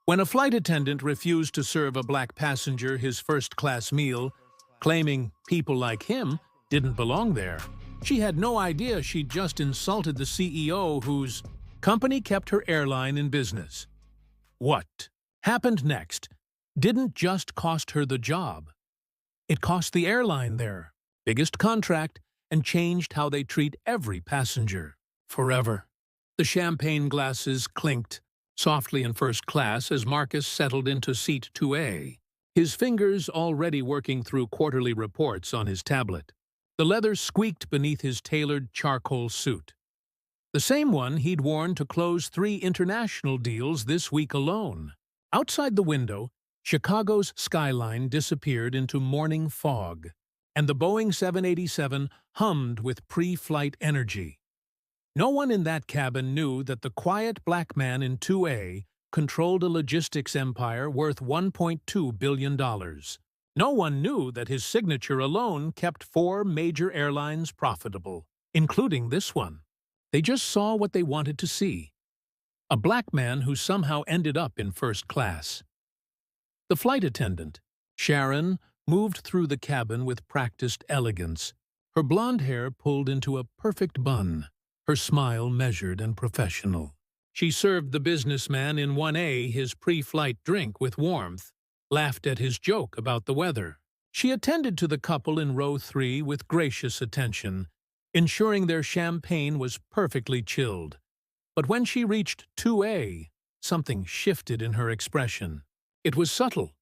When a flight attendant refused to serve a black passenger his first-class meal, claiming people like him didn't belong there, she had no idea she'd just insulted the CEO whose company kept her airline in business. What happened next didn't just cost her the job. It cost the airline their biggest contract and changed how they treat every passenger forever. The champagne glasses clinked softly in first class as Marcus settled into seat 2A, his fingers already working through quarterly reports on his tablet. The leather squeaked beneath his tailored charcoal suit, the same one he'd worn to close 3 international deals this week alone. Outside the window, Chicago's skyline disappeared into morning fog, and the Boeing 787 hummed with pre-flight energy. No one in that cabin knew that the quiet black man in 2A controlled a logistics empire worth $1.2 billion. No one knew that his signature alone kept 4 major airlines profitable, including this one. They just saw what they wanted to see: a black man who somehow ended up in first class. The flight attendant, Sharon, moved through the cabin with practiced elegance, her blonde hair pulled into a perfect bun, her smile measured and professional. She served the businessman in 1A his pre-flight drink with warmth, laughed at his joke about the weather. She attended to the couple in row 3 with gracious attention, ensuring their champagne was perfectly chilled. But when she reached 2A, something shifted in her expression. It was subtle,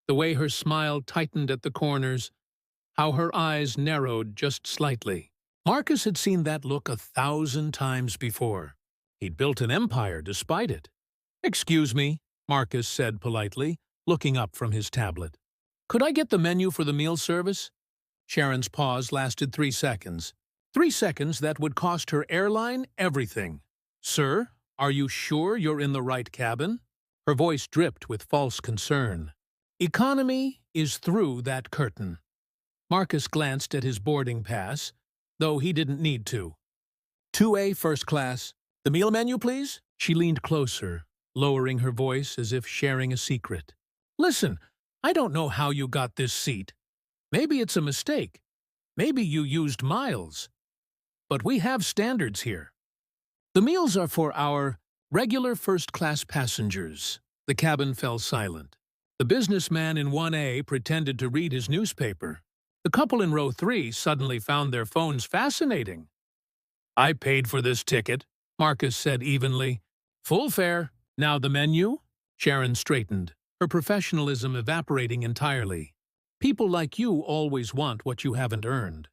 the way her smile tightened at the corners, how her eyes narrowed just slightly. Marcus had seen that look 1,000 times before. He'd built an empire despite it. "Excuse me," Marcus said politely, looking up from his tablet. "Could I get the menu for the meal service?" Sharon's pause lasted 3 seconds. 3 seconds that would cost her airline everything. "Sir, are you sure you're in the right cabin?" Her voice dripped with false concern. "Economy is through that curtain." Marcus glanced at his boarding pass, though he didn't need to. "2A first class. The meal menu, please?" She leaned closer, lowering her voice as if sharing a secret. "Listen, I don't know how you got this seat. Maybe it's a mistake. Maybe you used miles. But we have standards here. The meals are for our regular first-class passengers." The cabin fell silent. The businessman in 1A pretended to read his newspaper. The couple in row 3 suddenly found their phones fascinating. "I paid for this ticket," Marcus said evenly. "Full fare. Now the menu?" Sharon straightened, her professionalism evaporating entirely. "People like you always want what you haven't earned.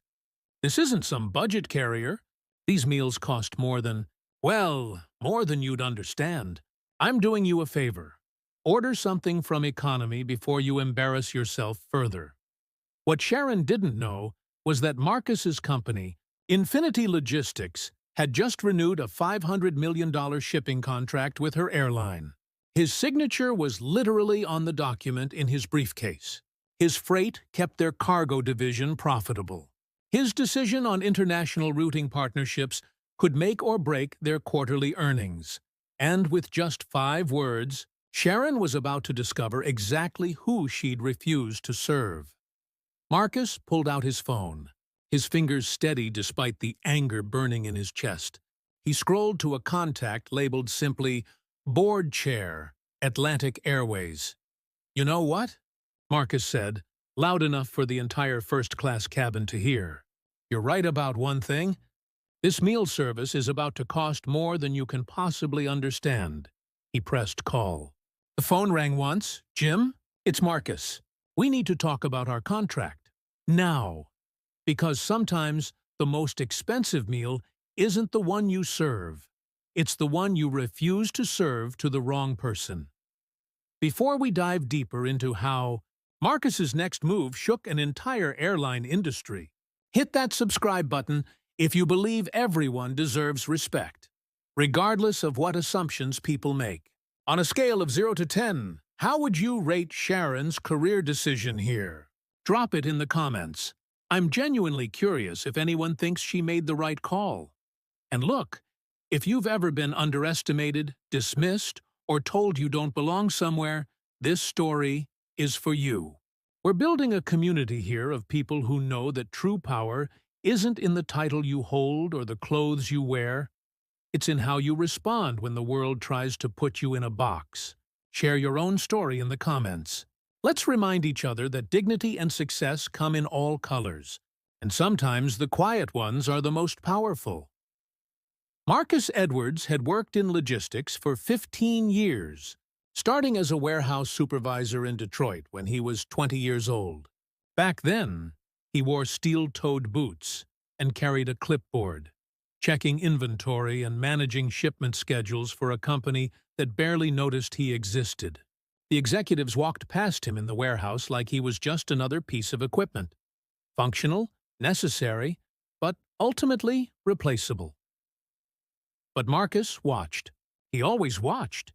This isn't some budget carrier. These meals cost more than, well, more than you'd understand. I'm doing you a favor. Order something from economy before you embarrass yourself further." What Sharon didn't know was that Marcus's company, Infinity Logistics, had just renewed a $500 million shipping contract with her airline. His signature was literally on the document in his briefcase. His freight kept their cargo division profitable. His decision on international routing partnerships could make or break their quarterly earnings. And with just 5 words, Sharon was about to discover exactly who she'd refused to serve. Marcus pulled out his phone, his fingers steady despite the anger burning in his chest. He scrolled to a contact labeled simply, "Board Chair, Atlantic Airways." "You know what?" Marcus said, loud enough for the entire first-class cabin to hear. "You're right about one thing. This meal service is about to cost more than you can possibly understand." He pressed call. The phone rang once. "Jim, it's Marcus. We need to talk about our contract. Now. Because sometimes the most expensive meal isn't the one you serve. It's the one you refuse to serve to the wrong person." Before we dive deeper into how Marcus's next move shook an entire airline industry, hit that subscribe button if you believe everyone deserves respect, regardless of what assumptions people make. On a scale of 0 to 10, how would you rate Sharon's career decision here? Drop it in the comments. I'm genuinely curious if anyone thinks she made the right call. And look, if you've ever been underestimated, dismissed, or told you don't belong somewhere, this story is for you. We're building a community here of people who know that true power isn't in the title you hold or the clothes you wear. It's in how you respond when the world tries to put you in a box. Share your own story in the comments. Let's remind each other that dignity and success come in all colors, and sometimes the quiet ones are the most powerful. Marcus Edwards had worked in logistics for 15 years, starting as a warehouse supervisor in Detroit when he was 20 years old. Back then, he wore steel-toed boots and carried a clipboard, checking inventory and managing shipment schedules for a company that barely noticed he existed. The executives walked past him in the warehouse like he was just another piece of equipment. Functional, necessary, but ultimately replaceable. But Marcus watched. He always watched.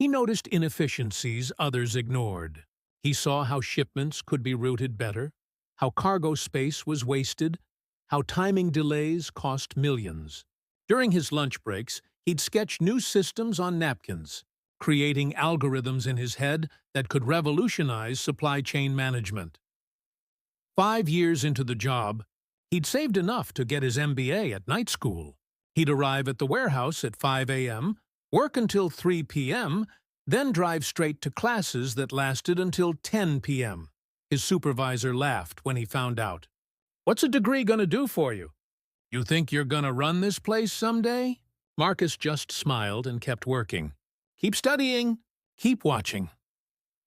He noticed inefficiencies others ignored. He saw how shipments could be routed better, how cargo space was wasted, how timing delays cost millions. During his lunch breaks, he'd sketch new systems on napkins, creating algorithms in his head that could revolutionize supply chain management. 5 years into the job, he'd saved enough to get his MBA at night school. He'd arrive at the warehouse at 5 a.m., work until 3 p.m., then drive straight to classes that lasted until 10 p.m. His supervisor laughed when he found out. "What's a degree gonna do for you? You think you're gonna run this place someday?" Marcus just smiled and kept working. "Keep studying. Keep watching."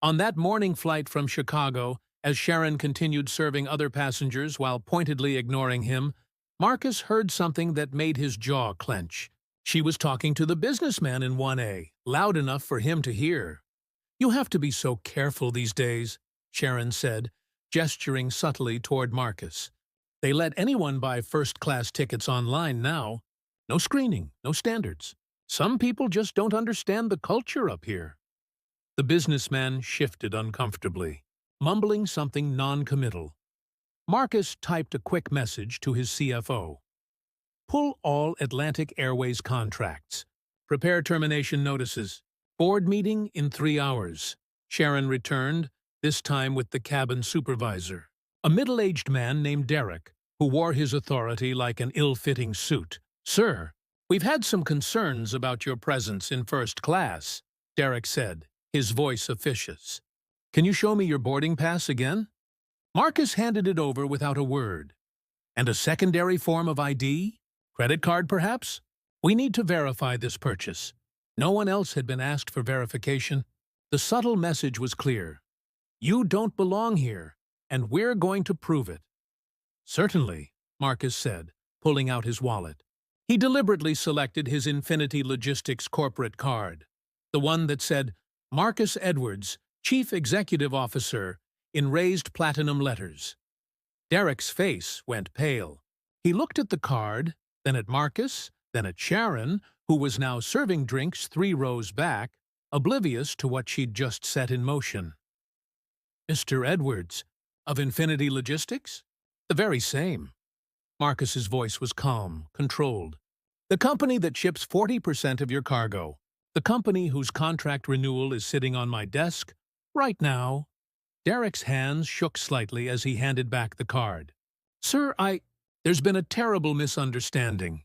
On that morning flight from Chicago, as Sharon continued serving other passengers while pointedly ignoring him, Marcus heard something that made his jaw clench. She was talking to the businessman in 1A, loud enough for him to hear. "You have to be so careful these days," Sharon said, gesturing subtly toward Marcus. "They let anyone buy first-class tickets online now. No screening, no standards. Some people just don't understand the culture up here." The businessman shifted uncomfortably, mumbling something non-committal. Marcus typed a quick message to his CFO. "Pull all Atlantic Airways contracts. Prepare termination notices. Board meeting in 3 hours." Sharon returned, this time with the cabin supervisor, a middle-aged man named Derek, who wore his authority like an ill-fitting suit. "Sir, we've had some concerns about your presence in first class," Derek said, his voice officious. "Can you show me your boarding pass again?" Marcus handed it over without a word. "And a secondary form of ID? Credit card, perhaps? We need to verify this purchase." No one else had been asked for verification. The subtle message was clear. "You don't belong here, and we're going to prove it." "Certainly," Marcus said, pulling out his wallet. He deliberately selected his Infinity Logistics corporate card, the one that said, "Marcus Edwards, Chief Executive Officer," in raised platinum letters. Derek's face went pale. He looked at the card, then at Marcus, then at Sharon, who was now serving drinks 3 rows back, oblivious to what she'd just set in motion. "Mr. Edwards, of Infinity Logistics?" "The very same." Marcus's voice was calm, controlled. "The company that ships 40% of your cargo. The company whose contract renewal is sitting on my desk right now." Derek's hands shook slightly as he handed back the card. "Sir, there's been a terrible misunderstanding."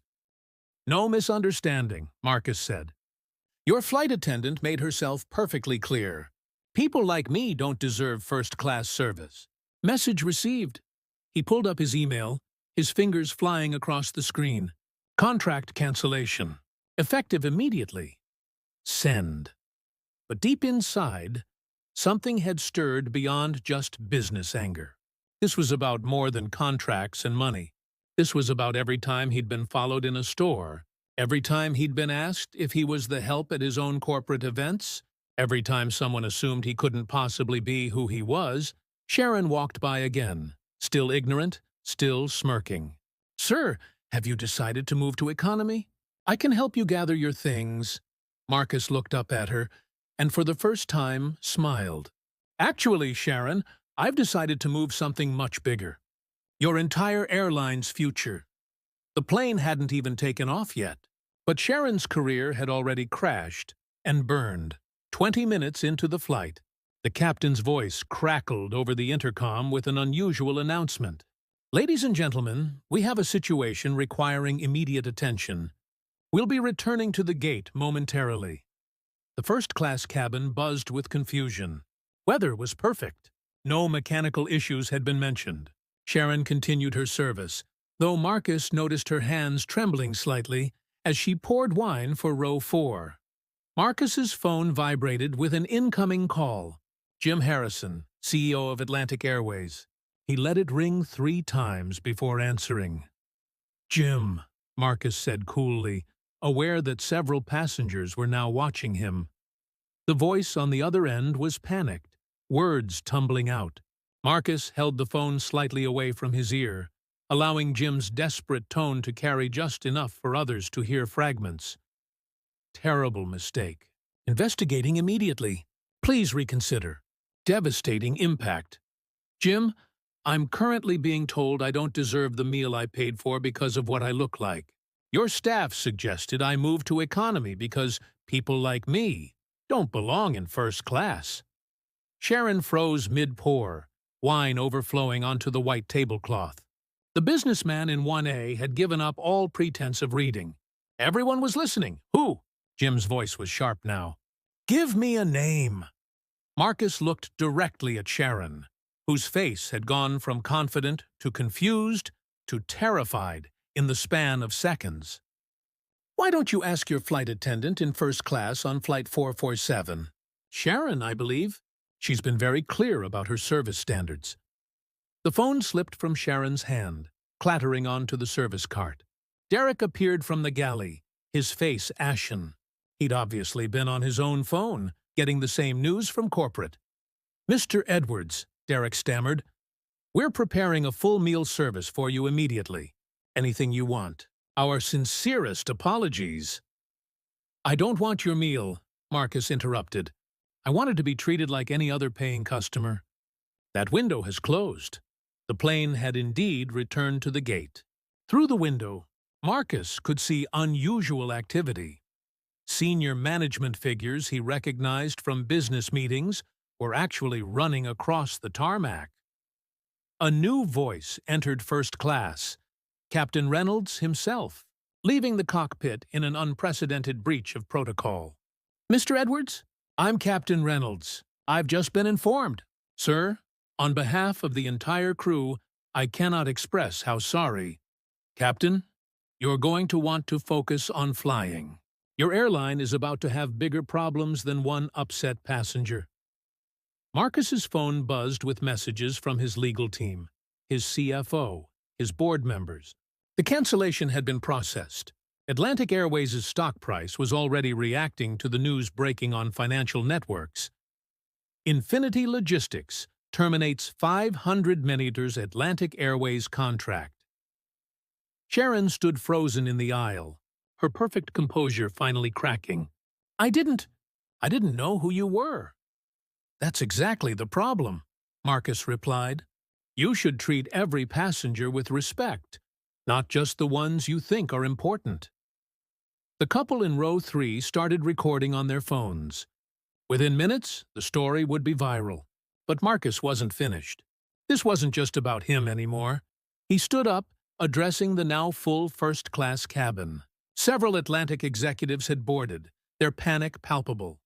"No misunderstanding," Marcus said. "Your flight attendant made herself perfectly clear. People like me don't deserve first-class service." Message received. He pulled up his email, his fingers flying across the screen. "Contract cancellation. Effective immediately." Send. But deep inside, something had stirred beyond just business anger. This was about more than contracts and money. This was about every time he'd been followed in a store, every time he'd been asked if he was the help at his own corporate events, every time someone assumed he couldn't possibly be who he was. Sharon walked by again, still ignorant, still smirking. "Sir, have you decided to move to economy? I can help you gather your things." Marcus looked up at her, and for the first time smiled. "Actually, Sharon, I've decided to move something much bigger. Your entire airline's future." The plane hadn't even taken off yet, but Sharon's career had already crashed. and burned. 20 minutes into the flight, the captain's voice crackled over the intercom with an unusual announcement. "Ladies and gentlemen, we have a situation requiring immediate attention. We'll be returning to the gate momentarily." The first-class cabin buzzed with confusion. Weather was perfect. No mechanical issues had been mentioned. Sharon continued her service, though Marcus noticed her hands trembling slightly as she poured wine for row 4. Marcus's phone vibrated with an incoming call. Jim Harrison, CEO of Atlantic Airways. He let it ring 3 times before answering. "Jim," Marcus said coolly, aware that several passengers were now watching him. The voice on the other end was panicked, words tumbling out. Marcus held the phone slightly away from his ear, allowing Jim's desperate tone to carry just enough for others to hear fragments. "Terrible mistake. Investigating immediately. Please reconsider. Devastating impact. Jim, I'm currently being told I don't deserve the meal I paid for because of what I look like. Your staff suggested I move to economy because people like me don't belong in first class." Sharon froze mid-pour, wine overflowing onto the white tablecloth. The businessman in 1A had given up all pretense of reading. Everyone was listening. "Who?" Jim's voice was sharp now. "Give me a name." Marcus looked directly at Sharon, whose face had gone from confident to confused to terrified in the span of seconds. "Why don't you ask your flight attendant in first class on flight 447? Sharon, I believe. She's been very clear about her service standards." The phone slipped from Sharon's hand, clattering onto the service cart. Derek appeared from the galley, his face ashen. He'd obviously been on his own phone, getting the same news from corporate. "Mr. Edwards," Derek stammered, "we're preparing a full meal service for you immediately. Anything you want. Our sincerest apologies." "I don't want your meal," Marcus interrupted. "I wanted to be treated like any other paying customer." That window has closed. The plane had indeed returned to the gate. Through the window, Marcus could see unusual activity. Senior management figures he recognized from business meetings were actually running across the tarmac. A new voice entered first class, Captain Reynolds himself, leaving the cockpit in an unprecedented breach of protocol. "Mr. Edwards, I'm Captain Reynolds. I've just been informed. Sir, on behalf of the entire crew, I cannot express how sorry. Captain, you're going to want to focus on flying. Your airline is about to have bigger problems than one upset passenger." Marcus's phone buzzed with messages from his legal team, his CFO, his board members. The cancellation had been processed. Atlantic Airways' stock price was already reacting to the news breaking on financial networks. Infinity Logistics terminates 500 Minuters Atlantic Airways contract. Sharon stood frozen in the aisle, her perfect composure finally cracking. I didn't know who you were." "That's exactly the problem," Marcus replied. "You should treat every passenger with respect, not just the ones you think are important." The couple in row 3 started recording on their phones. Within minutes, the story would be viral. But Marcus wasn't finished. This wasn't just about him anymore. He stood up, addressing the now full first-class cabin. Several Atlantic executives had boarded, their panic palpable.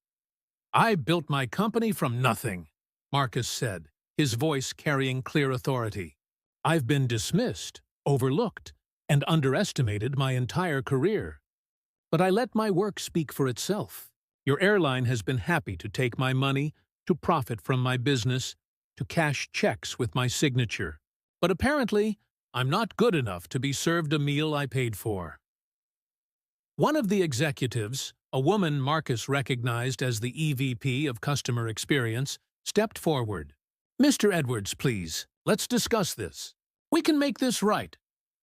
"I built my company from nothing," Marcus said, his voice carrying clear authority. "I've been dismissed, overlooked, and underestimated my entire career. But I let my work speak for itself. Your airline has been happy to take my money, to profit from my business, to cash checks with my signature. But apparently, I'm not good enough to be served a meal I paid for." One of the executives, a woman Marcus recognized as the EVP of Customer Experience, stepped forward. "Mr. Edwards, please, let's discuss this. We can make this right.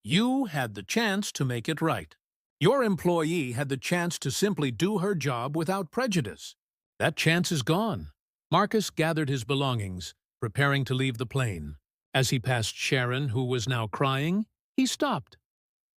You had the chance to make it right. Your employee had the chance to simply do her job without prejudice. That chance is gone." Marcus gathered his belongings, preparing to leave the plane. As he passed Sharon, who was now crying, he stopped.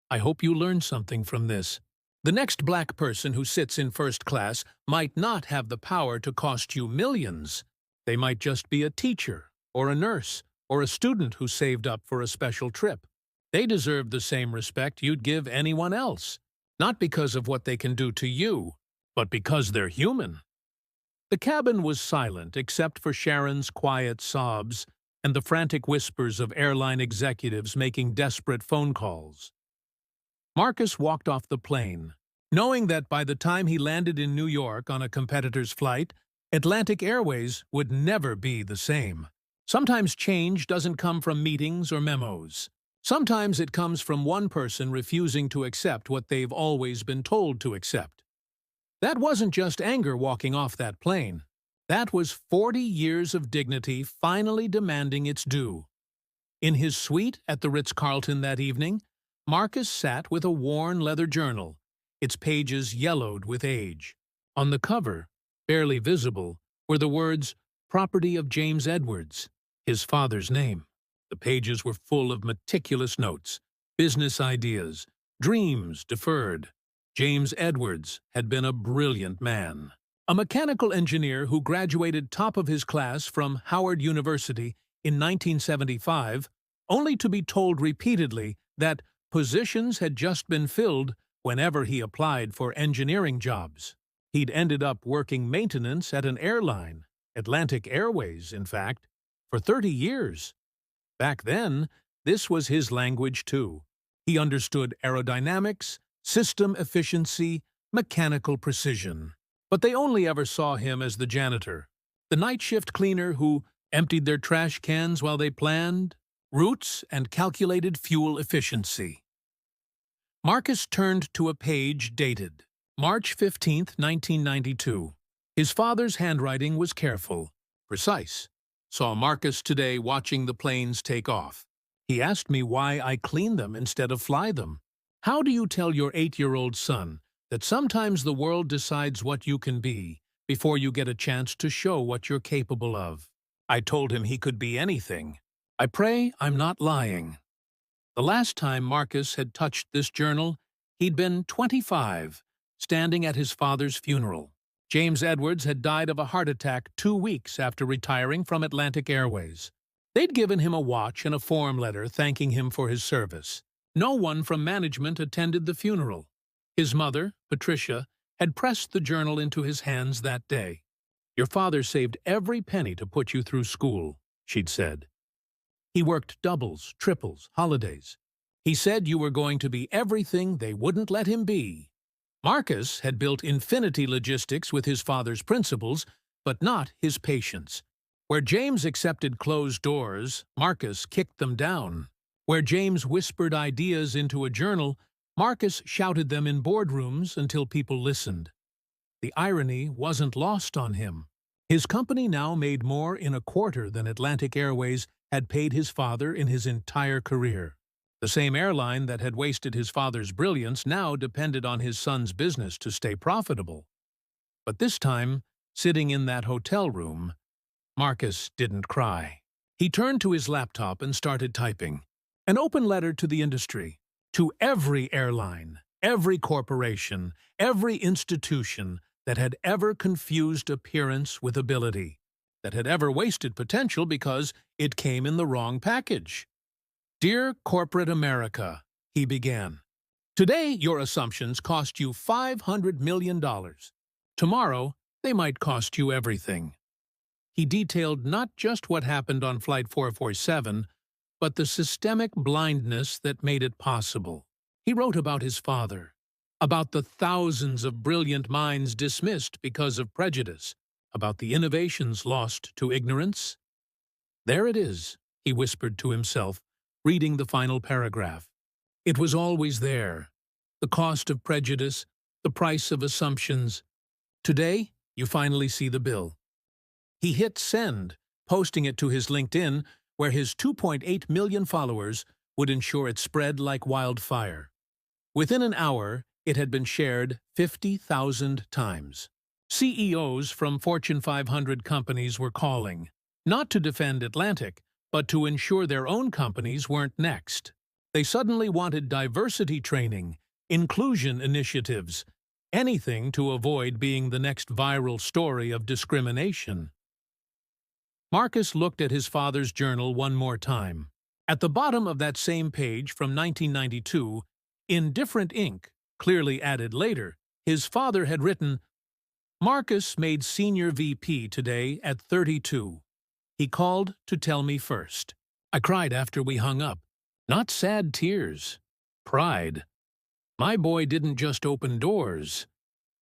"I hope you learned something from this. The next black person who sits in first class might not have the power to cost you millions. They might just be a teacher, or a nurse, or a student who saved up for a special trip. They deserve the same respect you'd give anyone else, not because of what they can do to you, but because they're human. The cabin was silent except for Sharon's quiet sobs and the frantic whispers of airline executives making desperate phone calls. Marcus walked off the plane, knowing that by the time he landed in New York on a competitor's flight, Atlantic Airways would never be the same. Sometimes change doesn't come from meetings or memos. Sometimes it comes from one person refusing to accept what they've always been told to accept. That wasn't just anger walking off that plane. That was 40 years of dignity finally demanding its due. In his suite at the Ritz-Carlton that evening, Marcus sat with a worn leather journal, its pages yellowed with age. On the cover, barely visible, were the words, "Property of James Edwards," his father's name. The pages were full of meticulous notes, business ideas, dreams deferred. James Edwards had been a brilliant man. A mechanical engineer who graduated top of his class from Howard University in 1975, only to be told repeatedly that positions had just been filled whenever he applied for engineering jobs. He'd ended up working maintenance at an airline, Atlantic Airways, in fact, for 30 years. Back then, this was his language too. He understood aerodynamics, system efficiency, mechanical precision. But they only ever saw him as the janitor, the night shift cleaner who emptied their trash cans while they planned routes and calculated fuel efficiency. Marcus turned to a page dated March 15, 1992. His father's handwriting was careful, precise. Saw Marcus today watching the planes take off. He asked me why I clean them instead of fly them. How do you tell your 8-year-old son that sometimes the world decides what you can be before you get a chance to show what you're capable of? I told him he could be anything. I pray I'm not lying. The last time Marcus had touched this journal, he'd been 25, standing at his father's funeral. James Edwards had died of a heart attack 2 weeks after retiring from Atlantic Airways. They'd given him a watch and a form letter thanking him for his service. No one from management attended the funeral. His mother, Patricia, had pressed the journal into his hands that day. "Your father saved every penny to put you through school," she'd said. "He worked doubles, triples, holidays. He said you were going to be everything they wouldn't let him be." Marcus had built infinity logistics with his father's principles, but not his patience. Where James accepted closed doors, Marcus kicked them down. Where James whispered ideas into a journal, Marcus shouted them in boardrooms until people listened. The irony wasn't lost on him. His company now made more in a quarter than Atlantic Airways had paid his father in his entire career. The same airline that had wasted his father's brilliance now depended on his son's business to stay profitable. But this time, sitting in that hotel room, Marcus didn't cry. He turned to his laptop and started typing. An open letter to the industry, to every airline, every corporation, every institution that had ever confused appearance with ability, that had ever wasted potential because it came in the wrong package. "Dear Corporate America," he began. "Today your assumptions cost you $500 million. Tomorrow they might cost you everything." He detailed not just what happened on Flight 447, but the systemic blindness that made it possible. He wrote about his father, about the thousands of brilliant minds dismissed because of prejudice, about the innovations lost to ignorance. "There it is," he whispered to himself, reading the final paragraph. "It was always there. The cost of prejudice, the price of assumptions. Today, you finally see the bill." He hit send, posting it to his LinkedIn, where his 2.8 million followers would ensure it spread like wildfire. Within an hour, it had been shared 50,000 times. CEOs from Fortune 500 companies were calling, not to defend Atlantic, but to ensure their own companies weren't next. They suddenly wanted diversity training, inclusion initiatives, anything to avoid being the next viral story of discrimination. Marcus looked at his father's journal one more time. At the bottom of that same page from 1992, in different ink, clearly added later, his father had written, "Marcus made senior VP today at 32. He called to tell me first." I cried after we hung up. Not sad tears. Pride. My boy didn't just open doors.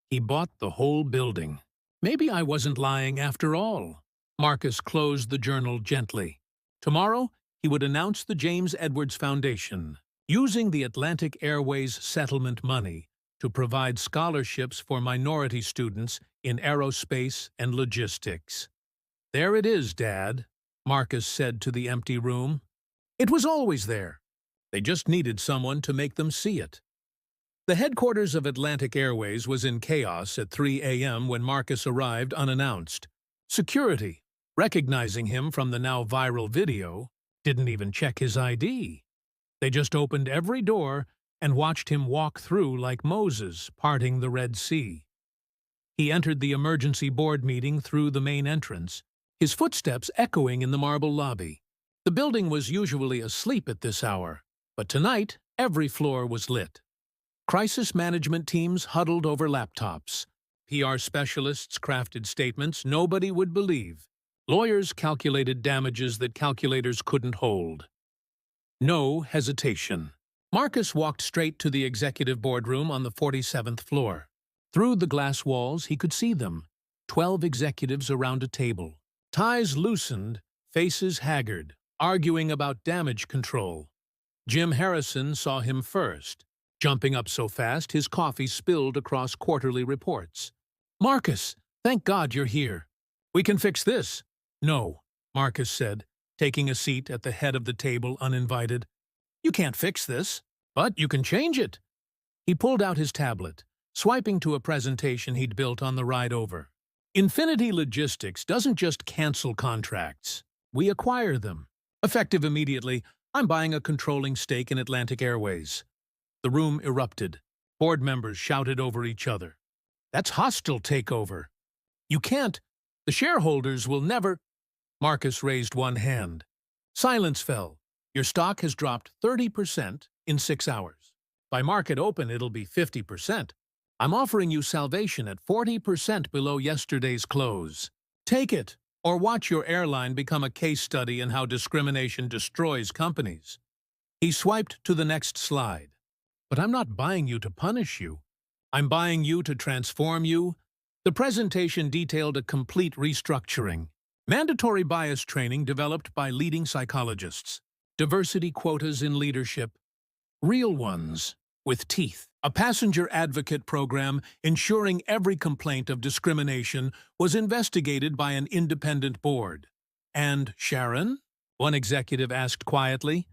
He bought the whole building. Maybe I wasn't lying after all. Marcus closed the journal gently. Tomorrow, he would announce the James Edwards Foundation, using the Atlantic Airways settlement money to provide scholarships for minority students in aerospace and logistics. "There it is, Dad," Marcus said to the empty room. It was always there. They just needed someone to make them see it. The headquarters of Atlantic Airways was in chaos at 3 a.m. when Marcus arrived unannounced. Security, recognizing him from the now viral video, didn't even check his ID. They just opened every door and watched him walk through like Moses parting the Red Sea. He entered the emergency board meeting through the main entrance, his footsteps echoing in the marble lobby. The building was usually asleep at this hour, but tonight every floor was lit. Crisis management teams huddled over laptops. PR specialists crafted statements nobody would believe. Lawyers calculated damages that calculators couldn't hold. No hesitation. Marcus walked straight to the executive boardroom on the 47th floor. Through the glass walls, he could see them. 12 executives around a table. Ties loosened, faces haggard, arguing about damage control. Jim Harrison saw him first. Jumping up so fast, his coffee spilled across quarterly reports. "Marcus, thank God you're here. We can fix this." "No," Marcus said, taking a seat at the head of the table uninvited. "You can't fix this, but you can change it." He pulled out his tablet, swiping to a presentation he'd built on the ride over. "Infinity Logistics doesn't just cancel contracts. We acquire them. Effective immediately, I'm buying a controlling stake in Atlantic Airways." The room erupted. Board members shouted over each other. "That's hostile takeover. You can't. The shareholders will never—" Marcus raised one hand. Silence fell. "Your stock has dropped 30% in 6 hours. By market open, it'll be 50%. I'm offering you salvation at 40% below yesterday's close. Take it, or watch your airline become a case study in how discrimination destroys companies." He swiped to the next slide. "But I'm not buying you to punish you. I'm buying you to transform you." The presentation detailed a complete restructuring. Mandatory bias training developed by leading psychologists. Diversity quotas in leadership. Real ones, with teeth. A passenger advocate program ensuring every complaint of discrimination was investigated by an independent board. "And Sharon?" one executive asked quietly.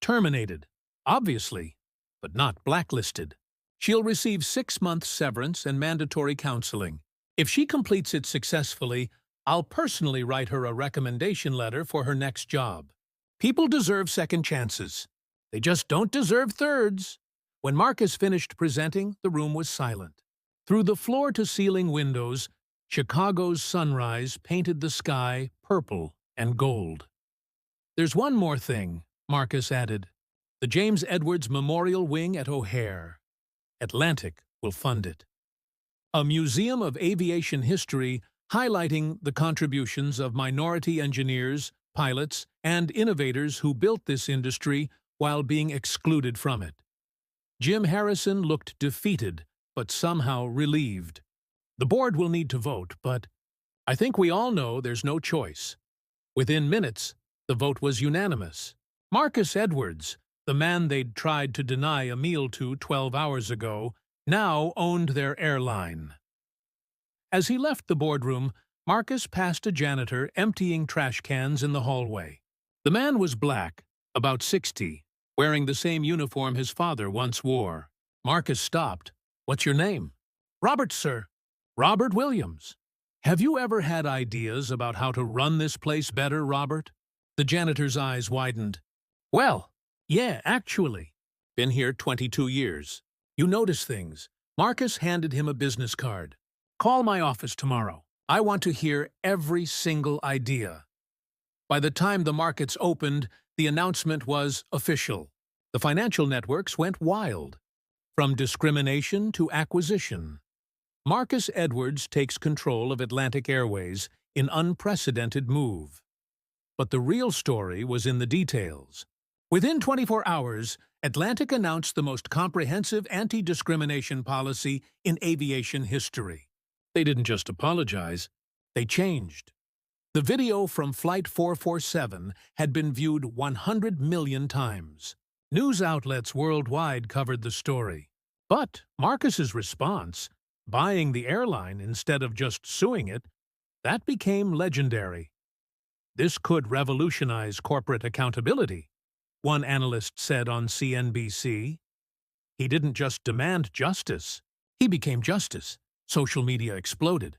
"Terminated, obviously, but not blacklisted. She'll receive 6 months severance and mandatory counseling. If she completes it successfully, I'll personally write her a recommendation letter for her next job." People deserve second chances. They just don't deserve thirds. When Marcus finished presenting, the room was silent. Through the floor-to-ceiling windows, Chicago's sunrise painted the sky purple and gold. "There's one more thing," Marcus added. "The James Edwards Memorial Wing at O'Hare. Atlantic will fund it. A museum of aviation history highlighting the contributions of minority engineers, pilots, and innovators who built this industry while being excluded from it." Jim Harrison looked defeated, but somehow relieved. "The board will need to vote, but I think we all know there's no choice." Within minutes, the vote was unanimous. Marcus Edwards, the man they'd tried to deny a meal to 12 hours ago, now owned their airline. As he left the boardroom, Marcus passed a janitor emptying trash cans in the hallway. The man was black, about 60, wearing the same uniform his father once wore. Marcus stopped. "What's your name?" "Robert, sir." "Robert Williams. Have you ever had ideas about how to run this place better, Robert?" The janitor's eyes widened. "Well, yeah, actually. Been here 22 years. You notice things. Marcus handed him a business card. Call my office tomorrow. I want to hear every single idea. By the time the markets opened, the announcement was official. The financial networks went wild. From discrimination to acquisition. Marcus Edwards takes control of Atlantic Airways in unprecedented move. But the real story was in the details. Within 24 hours, Atlantic announced the most comprehensive anti-discrimination policy in aviation history. They didn't just apologize, they changed. The video from Flight 447 had been viewed 100 million times. News outlets worldwide covered the story. But Marcus's response, buying the airline instead of just suing it, that became legendary. This could revolutionize corporate accountability, one analyst said on CNBC. He didn't just demand justice, he became justice. Social media exploded.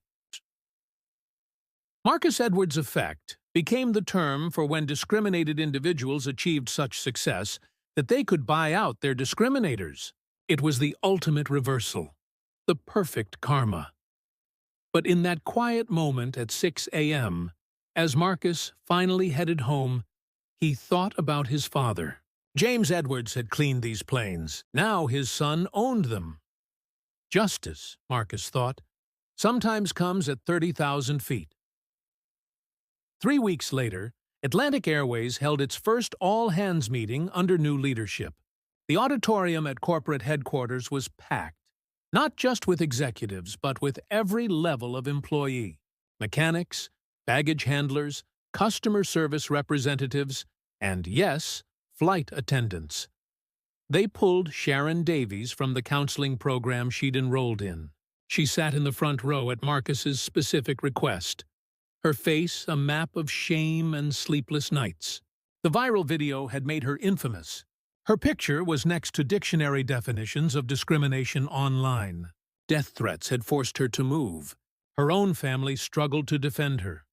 Marcus Edwards' effect became the term for when discriminated individuals achieved such success that they could buy out their discriminators. It was the ultimate reversal, the perfect karma. But in that quiet moment at 6 a.m., as Marcus finally headed home, he thought about his father. James Edwards had cleaned these planes. Now his son owned them. Justice, Marcus thought, sometimes comes at 30,000 feet. 3 weeks later, Atlantic Airways held its first all-hands meeting under new leadership. The auditorium at corporate headquarters was packed, not just with executives, but with every level of employee. Mechanics, baggage handlers, customer service representatives, and yes, flight attendants. They pulled Sharon Davies from the counseling program she'd enrolled in. She sat in the front row at Marcus's specific request. Her face a map of shame and sleepless nights. The viral video had made her infamous. Her picture was next to dictionary definitions of discrimination online. Death threats had forced her to move. Her own family struggled to defend her.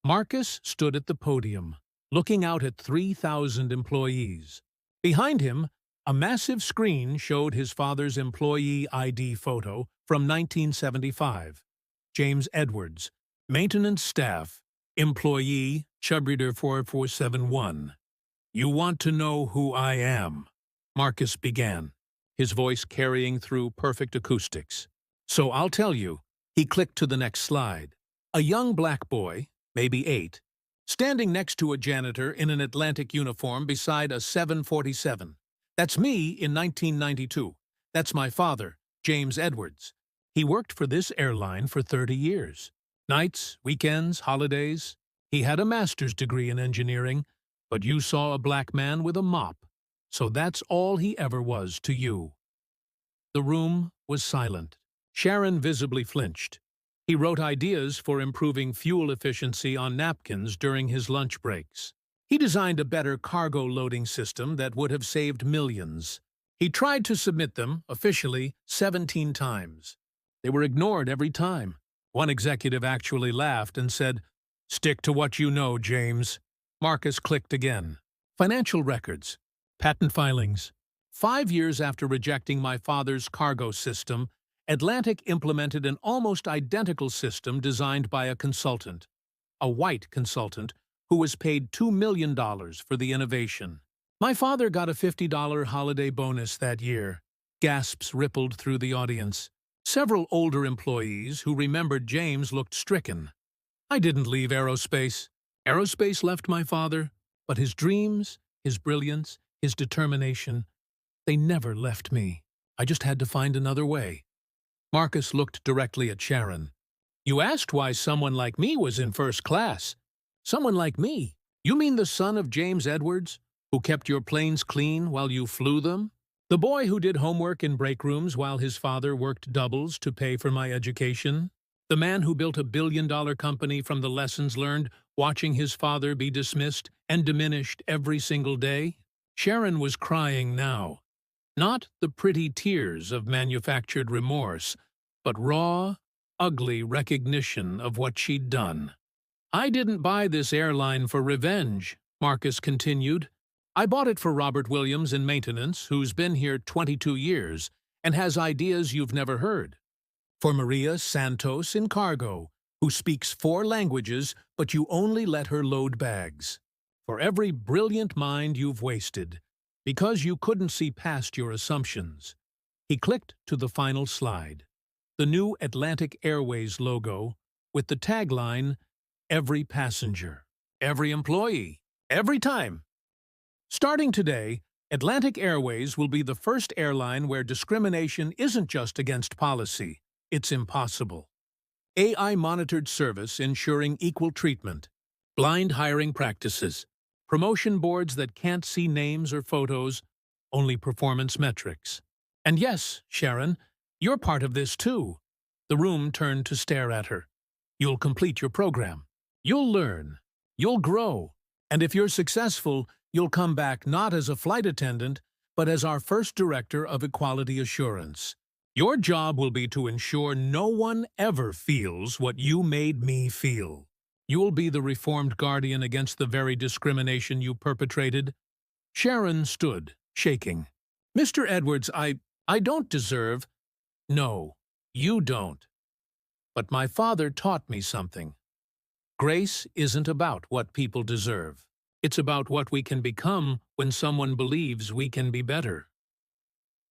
Marcus stood at the podium, looking out at 3,000 employees. Behind him, a massive screen showed his father's employee ID photo from 1975. James Edwards, maintenance staff, employee, Chubreader 4471. You want to know who I am? Marcus began, his voice carrying through perfect acoustics. So I'll tell you. He clicked to the next slide. A young black boy, maybe 8, standing next to a janitor in an Atlantic uniform beside a 747. That's me in 1992. That's my father, James Edwards. He worked for this airline for 30 years. Nights, weekends, holidays. He had a master's degree in engineering, but you saw a black man with a mop, so that's all he ever was to you. The room was silent. Sharon visibly flinched. He wrote ideas for improving fuel efficiency on napkins during his lunch breaks. He designed a better cargo loading system that would have saved millions. He tried to submit them, officially, 17 times. They were ignored every time. One executive actually laughed and said, "Stick to what you know, James." Marcus clicked again. Financial records. Patent filings. 5 years after rejecting my father's cargo system, Atlantic implemented an almost identical system designed by a consultant, a white consultant, who was paid $2 million for the innovation. My father got a $50 holiday bonus that year. Gasps rippled through the audience. Several older employees who remembered James looked stricken. I didn't leave aerospace. Aerospace left my father, but his dreams, his brilliance, his determination, they never left me. I just had to find another way. Marcus looked directly at Sharon. You asked why someone like me was in first class. Someone like me? You mean the son of James Edwards, who kept your planes clean while you flew them? The boy who did homework in break rooms while his father worked doubles to pay for my education? The man who built a billion-dollar company from the lessons learned watching his father be dismissed and diminished every single day? Sharon was crying now. Not the pretty tears of manufactured remorse, but raw, ugly recognition of what she'd done. I didn't buy this airline for revenge, Marcus continued. I bought it for Robert Williams in maintenance, who's been here 22 years, and has ideas you've never heard. For Maria Santos in cargo, who speaks 4 languages, but you only let her load bags. For every brilliant mind you've wasted, because you couldn't see past your assumptions. He clicked to the final slide. The new Atlantic Airways logo, with the tagline, "Every passenger, every employee, every time." Starting today, Atlantic Airways will be the first airline where discrimination isn't just against policy, it's impossible. AI-monitored service ensuring equal treatment, blind hiring practices, promotion boards that can't see names or photos, only performance metrics. And yes, Sharon, you're part of this too. The room turned to stare at her. You'll complete your program. You'll learn. You'll grow. And if you're successful, you'll come back not as a flight attendant, but as our first director of equality assurance. Your job will be to ensure no one ever feels what you made me feel. You'll be the reformed guardian against the very discrimination you perpetrated. Sharon stood, shaking. Mr. Edwards, I don't deserve. No, you don't. But my father taught me something. Grace isn't about what people deserve. It's about what we can become when someone believes we can be better.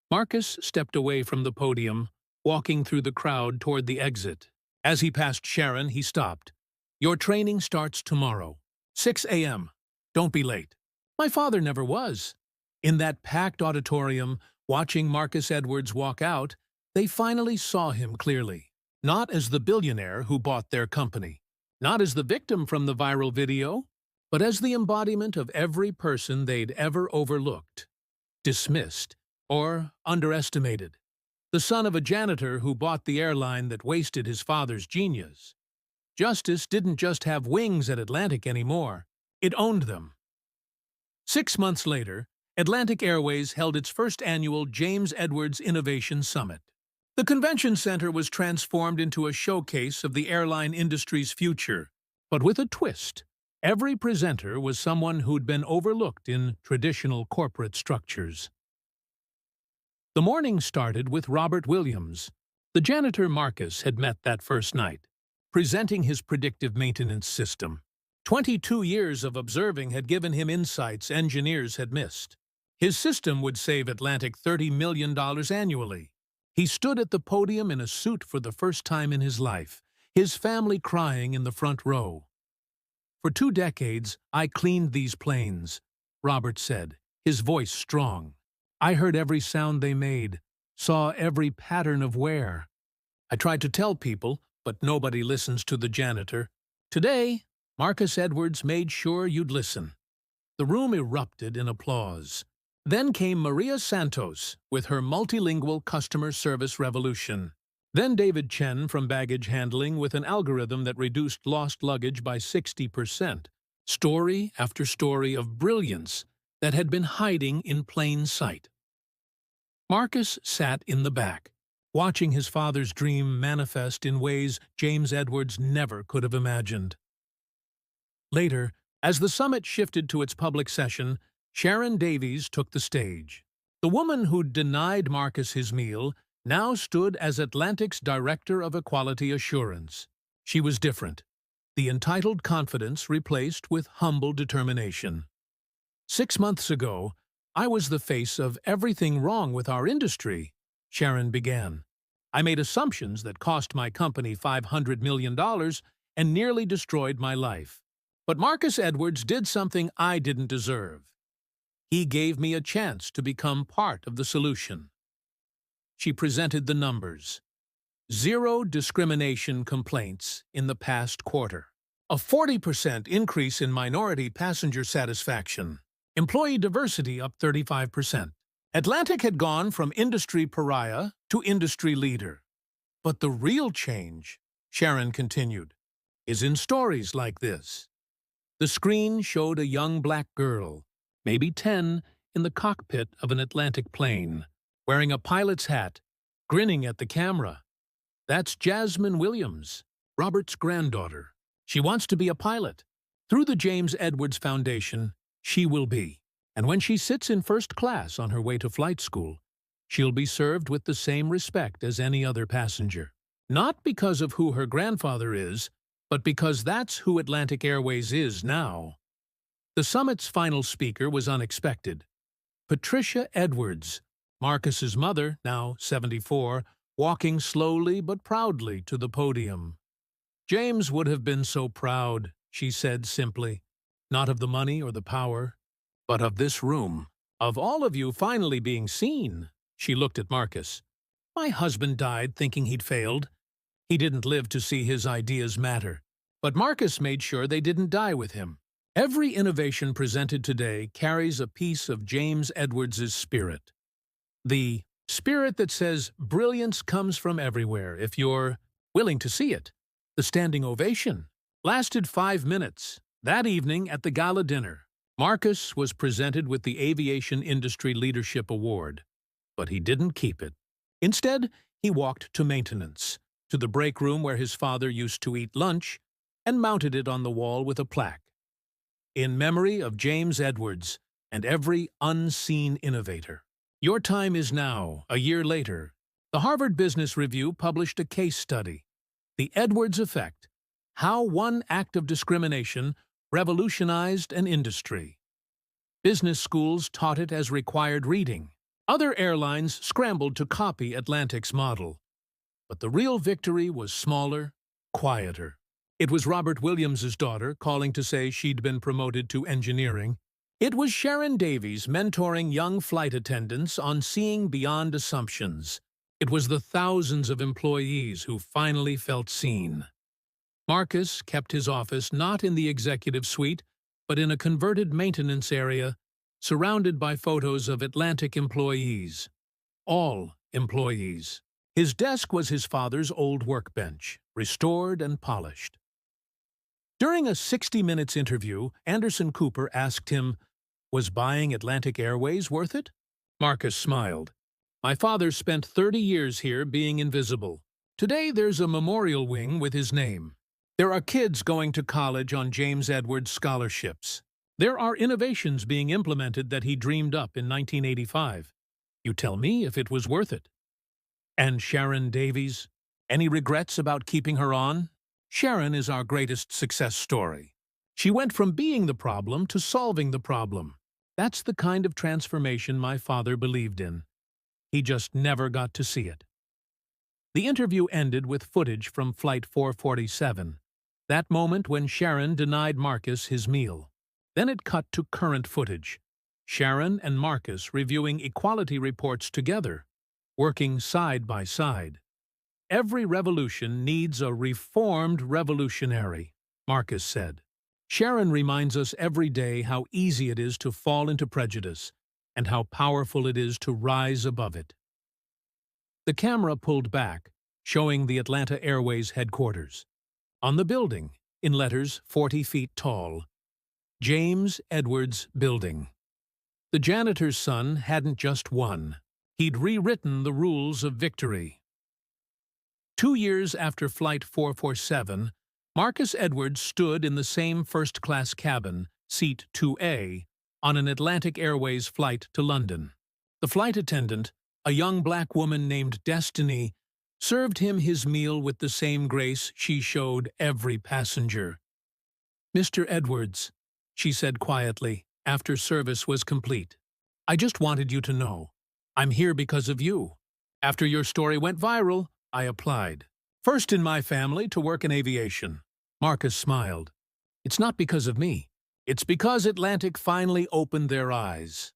Marcus stepped away from the podium, walking through the crowd toward the exit. As he passed Sharon, he stopped. Your training starts tomorrow, 6 a.m. Don't be late. My father never was. In that packed auditorium, watching Marcus Edwards walk out, they finally saw him clearly. Not as the billionaire who bought their company. Not as the victim from the viral video, but as the embodiment of every person they'd ever overlooked, dismissed, or underestimated. The son of a janitor who bought the airline that wasted his father's genius. Justice didn't just have wings at Atlantic anymore. It owned them. 6 months later, Atlantic Airways held its first annual James Edwards Innovation Summit. The convention center was transformed into a showcase of the airline industry's future, but with a twist. Every presenter was someone who'd been overlooked in traditional corporate structures. The morning started with Robert Williams. The janitor Marcus had met that first night, presenting his predictive maintenance system. 22 years of observing had given him insights engineers had missed. His system would save Atlantic $30 million annually. He stood at the podium in a suit for the first time in his life, his family crying in the front row. For 2 decades, I cleaned these planes, Robert said, his voice strong. I heard every sound they made, saw every pattern of wear. I tried to tell people, but nobody listens to the janitor. Today, Marcus Edwards made sure you'd listen. The room erupted in applause. Then came Maria Santos with her multilingual customer service revolution. Then David Chen from baggage handling with an algorithm that reduced lost luggage by 60%. Story after story of brilliance that had been hiding in plain sight. Marcus sat in the back, watching his father's dream manifest in ways James Edwards never could have imagined. Later, as the summit shifted to its public session, Sharon Davies took the stage. The woman who'd denied Marcus his meal now stood as Atlantic's Director of Equality Assurance. She was different. The entitled confidence replaced with humble determination. 6 months ago, I was the face of everything wrong with our industry, Sharon began. I made assumptions that cost my company $500 million and nearly destroyed my life. But Marcus Edwards did something I didn't deserve. He gave me a chance to become part of the solution. She presented the numbers. 0 discrimination complaints in the past quarter. A 40% increase in minority passenger satisfaction. Employee diversity up 35%. Atlantic had gone from industry pariah to industry leader. But the real change, Sharon continued, is in stories like this. The screen showed a young black girl, maybe 10, in the cockpit of an Atlantic plane, wearing a pilot's hat, grinning at the camera. That's Jasmine Williams, Robert's granddaughter. She wants to be a pilot. Through the James Edwards Foundation, she will be. And when she sits in first class on her way to flight school, She'll be served with the same respect as any other passenger. Not because of who her grandfather is, but because that's who Atlantic Airways is now. The summit's final speaker was unexpected. Patricia Edwards, Marcus's mother, now 74, walking slowly but proudly to the podium. "James would have been so proud," she said simply, "not of the money or the power, but of this room, of all of you finally being seen." She looked at Marcus. "My husband died thinking he'd failed. He didn't live to see his ideas matter. But Marcus made sure they didn't die with him. Every innovation presented today carries a piece of James Edwards's spirit. The spirit that says brilliance comes from everywhere if you're willing to see it." The standing ovation lasted 5 minutes. That evening at the gala dinner, Marcus was presented with the Aviation Industry Leadership Award. But he didn't keep it. Instead, he walked to maintenance, to the break room where his father used to eat lunch, and mounted it on the wall with a plaque. "In memory of James Edwards and every unseen innovator." Your time is now. A year later, the Harvard Business Review published a case study, The Edwards Effect, How One Act of Discrimination Revolutionized an Industry. Business schools taught it as required reading. Other airlines scrambled to copy Atlantic's model. But the real victory was smaller, quieter. It was Robert Williams's daughter calling to say she'd been promoted to engineering. It was Sharon Davies mentoring young flight attendants on seeing beyond assumptions. It was the thousands of employees who finally felt seen. Marcus kept his office not in the executive suite, but in a converted maintenance area, surrounded by photos of Atlantic employees. All employees. His desk was his father's old workbench, restored and polished. During a 60 Minutes interview, Anderson Cooper asked him, "Was buying Atlantic Airways worth it?" Marcus smiled. "My father spent 30 years here being invisible. Today there's a memorial wing with his name. There are kids going to college on James Edwards scholarships. There are innovations being implemented that he dreamed up in 1985. You tell me if it was worth it." "And Sharon Davies? Any regrets about keeping her on?" "Sharon is our greatest success story. She went from being the problem to solving the problem. That's the kind of transformation my father believed in. He just never got to see it." The interview ended with footage from Flight 447, that moment when Sharon denied Marcus his meal. Then it cut to current footage. Sharon and Marcus reviewing equality reports together, working side by side. "Every revolution needs a reformed revolutionary," Marcus said. "Sharon reminds us every day how easy it is to fall into prejudice and how powerful it is to rise above it." The camera pulled back, showing the Atlanta Airways headquarters. On the building, in letters 40 feet tall, James Edwards Building. The janitor's son hadn't just won. He'd rewritten the rules of victory. 2 years after Flight 447, Marcus Edwards stood in the same first-class cabin, seat 2A, on an Atlantic Airways flight to London. The flight attendant, a young black woman named Destiny, served him his meal with the same grace she showed every passenger. "Mr. Edwards," she said quietly, after service was complete, "I just wanted you to know. I'm here because of you. After your story went viral, I applied. First in my family to work in aviation." Marcus smiled. "It's not because of me. It's because Atlantic finally opened their eyes."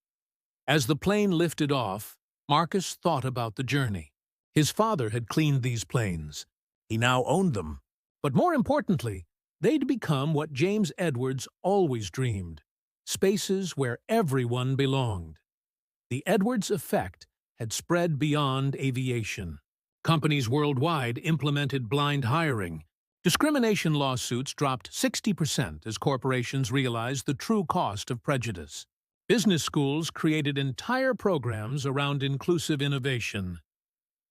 As the plane lifted off, Marcus thought about the journey. His father had cleaned these planes. He now owned them. But more importantly, they'd become what James Edwards always dreamed: spaces where everyone belonged. The Edwards effect had spread beyond aviation. Companies worldwide implemented blind hiring. Discrimination lawsuits dropped 60% as corporations realized the true cost of prejudice. Business schools created entire programs around inclusive innovation.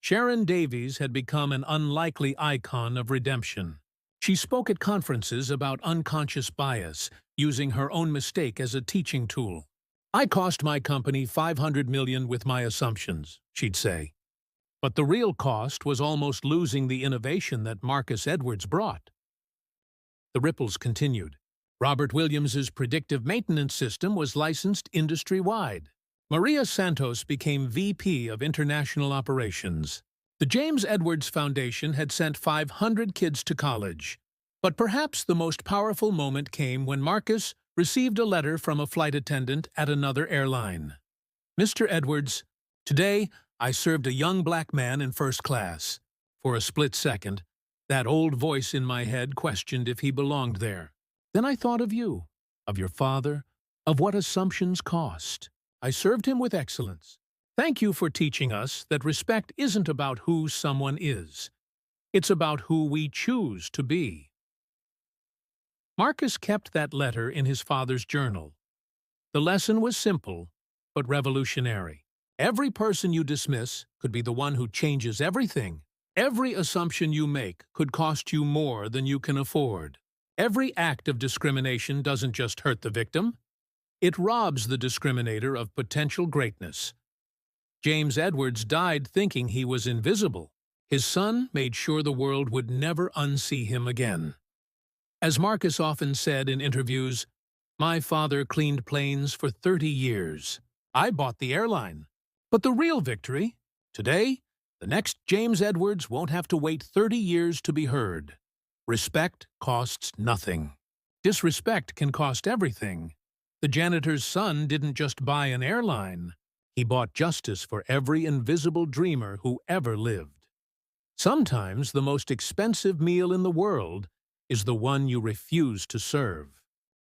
Sharon Davies had become an unlikely icon of redemption. She spoke at conferences about unconscious bias, using her own mistake as a teaching tool. I cost my company $500 million with my assumptions, she'd say. But the real cost was almost losing the innovation that Marcus Edwards brought. The ripples continued. Robert Williams's predictive maintenance system was licensed industry-wide. Maria Santos became VP of International Operations. The James Edwards Foundation had sent 500 kids to college. But perhaps the most powerful moment came when Marcus received a letter from a flight attendant at another airline. Mr. Edwards, today I served a young black man in first class. For a split second, that old voice in my head questioned if he belonged there. Then I thought of you, of your father, of what assumptions cost. I served him with excellence. Thank you for teaching us that respect isn't about who someone is. It's about who we choose to be. Marcus kept that letter in his father's journal. The lesson was simple, but revolutionary. Every person you dismiss could be the one who changes everything. Every assumption you make could cost you more than you can afford. Every act of discrimination doesn't just hurt the victim. It robs the discriminator of potential greatness. James Edwards died thinking he was invisible. His son made sure the world would never unsee him again. As Marcus often said in interviews, "My father cleaned planes for 30 years. I bought the airline." But the real victory, today, the next James Edwards won't have to wait 30 years to be heard. Respect costs nothing. Disrespect can cost everything. The janitor's son didn't just buy an airline. He bought justice for every invisible dreamer who ever lived. Sometimes the most expensive meal in the world is the one you refuse to serve.